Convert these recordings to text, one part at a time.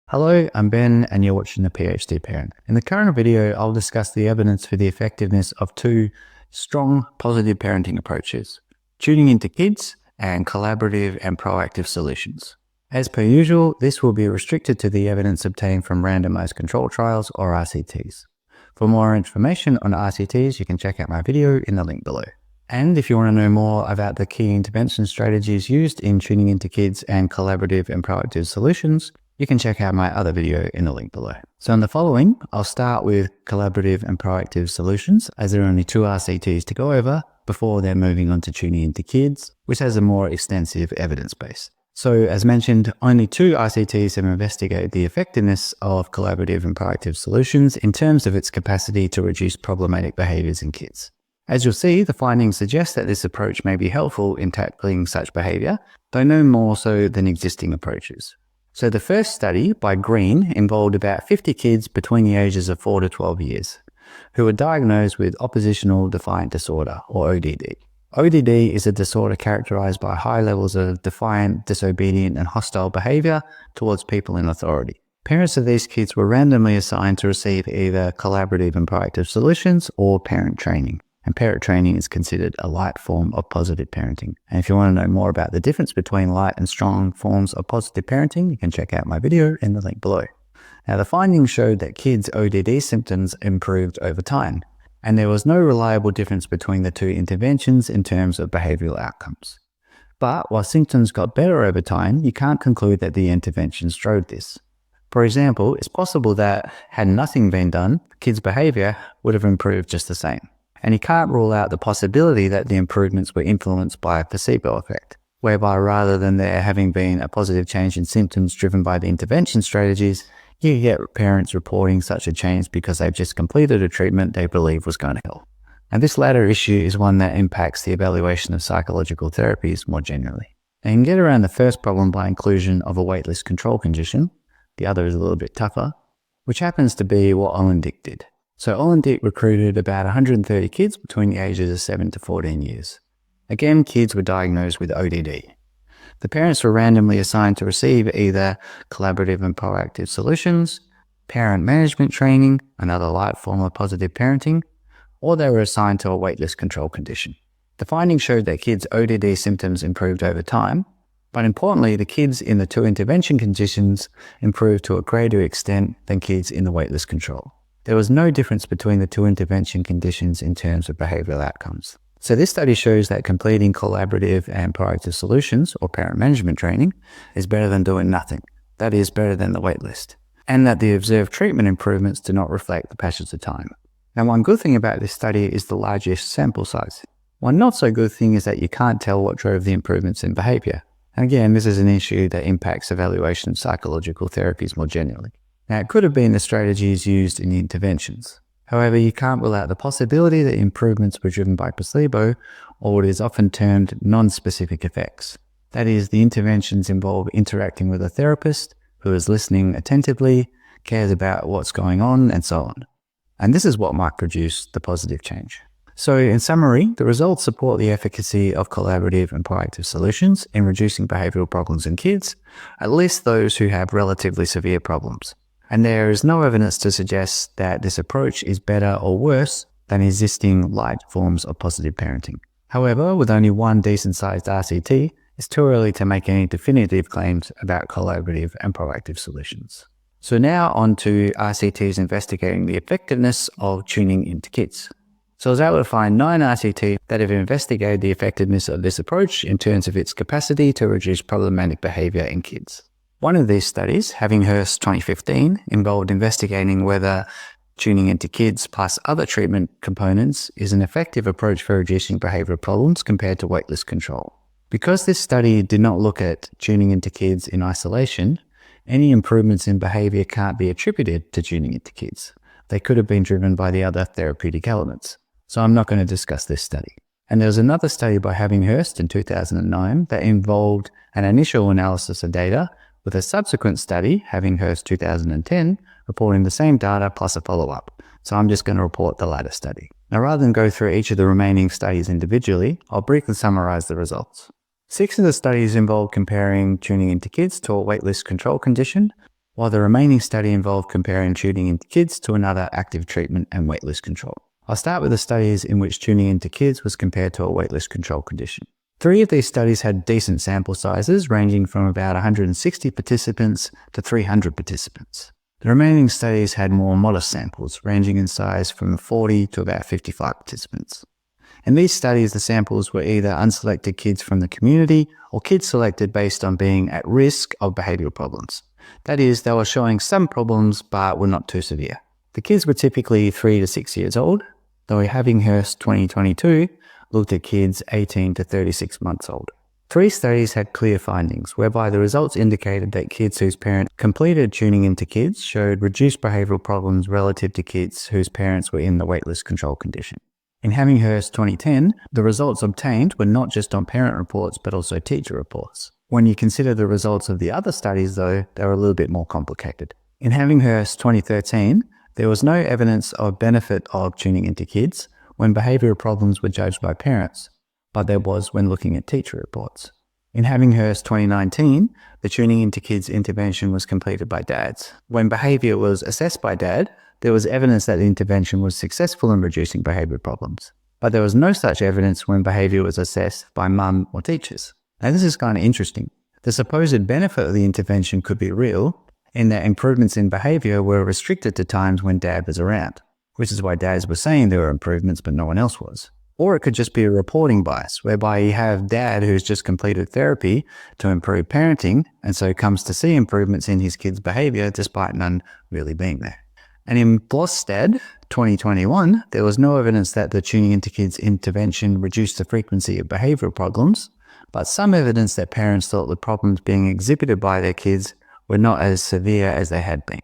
Hello, I'm Ben and you're watching The PhD Parent. In the current video, I'll discuss the evidence for the effectiveness of two strong positive parenting approaches, tuning into kids and collaborative and proactive solutions. As per usual, this will be restricted to the evidence obtained from randomized control trials or RCTs. For more information on RCTs, you can check out my video in the link below. And if you want to know more about the key intervention strategies used in tuning into kids and collaborative and proactive solutions, you can check out my other video in the link below. So in the following, I'll start with collaborative and proactive solutions, as there are only two RCTs to go over before they're moving on to tuning into kids, which has a more extensive evidence base. So as mentioned, only two RCTs have investigated the effectiveness of collaborative and proactive solutions in terms of its capacity to reduce problematic behaviors in kids. As you'll see, the findings suggest that this approach may be helpful in tackling such behavior, though no more so than existing approaches. So the first study by Green involved about 50 kids between the ages of 4 to 12 years who were diagnosed with oppositional defiant disorder, or ODD. ODD is a disorder characterized by high levels of defiant, disobedient, and hostile behavior towards people in authority. Parents of these kids were randomly assigned to receive either collaborative and proactive solutions or parent training. And parent training is considered a light form of positive parenting. And if you want to know more about the difference between light and strong forms of positive parenting, you can check out my video in the link below. Now, the findings showed that kids' ODD symptoms improved over time, and there was no reliable difference between the two interventions in terms of behavioral outcomes. But while symptoms got better over time, you can't conclude that the interventions drove this. For example, it's possible that had nothing been done, kids' behavior would have improved just the same. And you can't rule out the possibility that the improvements were influenced by a placebo effect, whereby rather than there having been a positive change in symptoms driven by the intervention strategies, you get parents reporting such a change because they've just completed a treatment they believe was going to help. And this latter issue is one that impacts the evaluation of psychological therapies more generally. And you can get around the first problem by inclusion of a waitlist control condition. The other is a little bit tougher, which happens to be what Dick did. So Dick recruited about 130 kids between the ages of 7 to 14 years. Again, kids were diagnosed with ODD. The parents were randomly assigned to receive either collaborative and proactive solutions, parent management training, another light form of positive parenting, or they were assigned to a waitlist control condition. The findings showed that kids' ODD symptoms improved over time, but importantly, the kids in the two intervention conditions improved to a greater extent than kids in the waitlist control. There was no difference between the two intervention conditions in terms of behavioral outcomes. So this study shows that completing collaborative and proactive solutions or parent management training is better than doing nothing. That is better than the waitlist. And that the observed treatment improvements do not reflect the passage of time. Now, one good thing about this study is the largest sample size. One not so good thing is that you can't tell what drove the improvements in behavior. And again, this is an issue that impacts evaluation of psychological therapies more generally. Now, it could have been the strategies used in the interventions. However, you can't rule out the possibility that improvements were driven by placebo or what is often termed non-specific effects. That is, the interventions involve interacting with a therapist who is listening attentively, cares about what's going on, and so on. And this is what might produce the positive change. So in summary, the results support the efficacy of collaborative and proactive solutions in reducing behavioral problems in kids, at least those who have relatively severe problems. And there is no evidence to suggest that this approach is better or worse than existing light forms of positive parenting. However, with only one decent-sized RCT, it's too early to make any definitive claims about collaborative and proactive solutions. So now on to RCTs investigating the effectiveness of tuning into kids. So I was able to find 9 RCTs that have investigated the effectiveness of this approach in terms of its capacity to reduce problematic behavior in kids. One of these studies, Hurst 2015, involved investigating whether tuning into kids plus other treatment components is an effective approach for reducing behavioral problems compared to waitlist control. Because this study did not look at tuning into kids in isolation, any improvements in behavior can't be attributed to tuning into kids. They could have been driven by the other therapeutic elements. So I'm not going to discuss this study. And there was another study by Hurst in 2009 that involved an initial analysis of data with a subsequent study, Hurst 2010, reporting the same data plus a follow-up. So I'm just going to report the latter study. Now, rather than go through each of the remaining studies individually, I'll briefly summarize the results. 6 of the studies involved comparing tuning into kids to a waitlist control condition, while the remaining study involved comparing tuning into kids to another active treatment and waitlist control. I'll start with the studies in which tuning into kids was compared to a waitlist control condition. 3 of these studies had decent sample sizes ranging from about 160 participants to 300 participants. The remaining studies had more modest samples ranging in size from 40 to about 55 participants. In these studies, the samples were either unselected kids from the community or kids selected based on being at risk of behavioural problems. That is, they were showing some problems but were not too severe. The kids were typically 3 to 6 years old, though Havinghurst 2022 looked at kids 18 to 36 months old. 3 studies had clear findings, whereby the results indicated that kids whose parents completed tuning into kids showed reduced behavioural problems relative to kids whose parents were in the waitlist control condition. In Havinghurst 2010, the results obtained were not just on parent reports but also teacher reports. When you consider the results of the other studies, though, they were a little bit more complicated. In Havinghurst 2013, there was no evidence of benefit of tuning into kids when behavioural problems were judged by parents, but there was when looking at teacher reports. In Havinghurst 2019, the tuning into kids intervention was completed by dads. When behaviour was assessed by dad, there was evidence that the intervention was successful in reducing behavioural problems, but there was no such evidence when behaviour was assessed by mum or teachers. Now this is kind of interesting. The supposed benefit of the intervention could be real, in that improvements in behaviour were restricted to times when dad was around, which is why dads were saying there were improvements but no one else was. Or it could just be a reporting bias, whereby you have dad who's just completed therapy to improve parenting and so comes to see improvements in his kid's behaviour despite none really being there. And in Blostad 2021, there was no evidence that the tuning into kids intervention reduced the frequency of behavioural problems, but some evidence that parents thought the problems being exhibited by their kids were not as severe as they had been.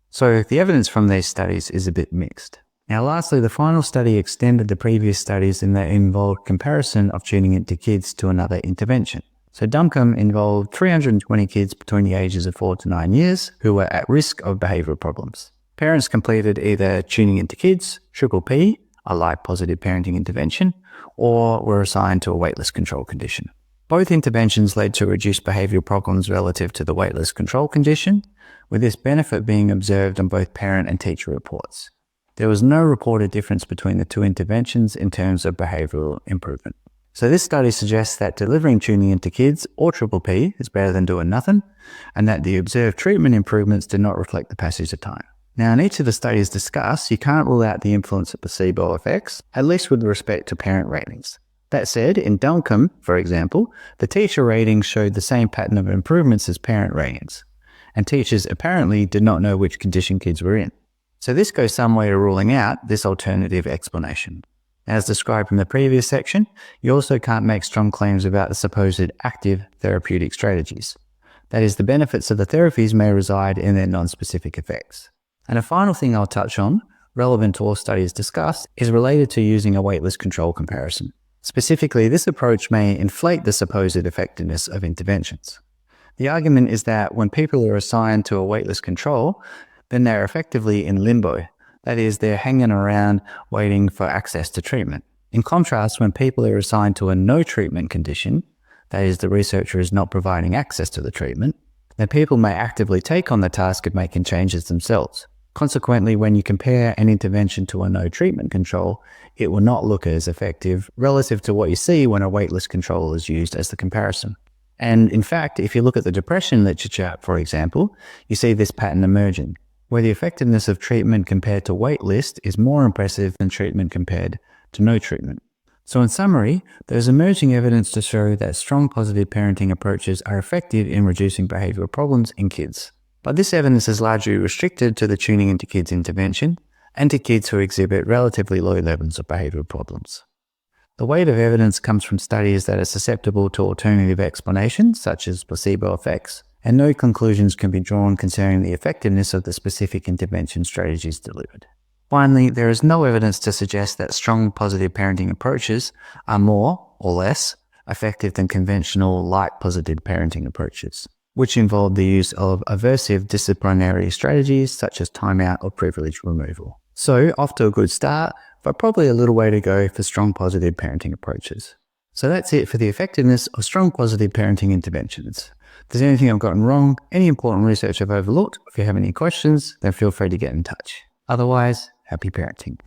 So the evidence from these studies is a bit mixed. Now lastly, the final study extended the previous studies in that it involved comparison of tuning into kids to another intervention. So Duncombe involved 320 kids between the ages of 4 to 9 years who were at risk of behavioural problems. Parents completed either tuning into kids, PPP, a live positive parenting intervention, or were assigned to a waitlist control condition. Both interventions led to reduced behavioural problems relative to the waitlist control condition, with this benefit being observed on both parent and teacher reports. There was no reported difference between the 2 interventions in terms of behavioural improvement. So this study suggests that delivering tuning into kids or PPP is better than doing nothing, and that the observed treatment improvements did not reflect the passage of time. Now, in each of the studies discussed, you can't rule out the influence of placebo effects, at least with respect to parent ratings. That said, in Duncombe, for example, the teacher ratings showed the same pattern of improvements as parent ratings, and teachers apparently did not know which condition kids were in. So this goes some way to ruling out this alternative explanation. As described in the previous section, you also can't make strong claims about the supposed active therapeutic strategies. That is, the benefits of the therapies may reside in their non-specific effects. And a final thing I'll touch on, relevant to all studies discussed, is related to using a waitlist control comparison. Specifically, this approach may inflate the supposed effectiveness of interventions. The argument is that when people are assigned to a waitlist control, then they're effectively in limbo. That is, they're hanging around waiting for access to treatment. In contrast, when people are assigned to a no treatment condition, that is, the researcher is not providing access to the treatment, then people may actively take on the task of making changes themselves. Consequently, when you compare an intervention to a no treatment control, it will not look as effective relative to what you see when a waitlist control is used as the comparison. And in fact, if you look at the depression literature, for example, you see this pattern emerging, where the effectiveness of treatment compared to waitlist is more impressive than treatment compared to no treatment. So in summary, there's emerging evidence to show that strong positive parenting approaches are effective in reducing behavioural problems in kids. But this evidence is largely restricted to the tuning into kids intervention and to kids who exhibit relatively low levels of behavioural problems. The weight of evidence comes from studies that are susceptible to alternative explanations, such as placebo effects, and no conclusions can be drawn concerning the effectiveness of the specific intervention strategies delivered. Finally, there is no evidence to suggest that strong positive parenting approaches are more or less effective than conventional light positive parenting approaches, which involve the use of aversive disciplinary strategies such as timeout or privilege removal. So, off to a good start, but probably a little way to go for strong positive parenting approaches. So that's it for the effectiveness of strong positive parenting interventions. If there's anything I've gotten wrong, any important research I've overlooked, if you have any questions, then feel free to get in touch. Otherwise, happy parenting.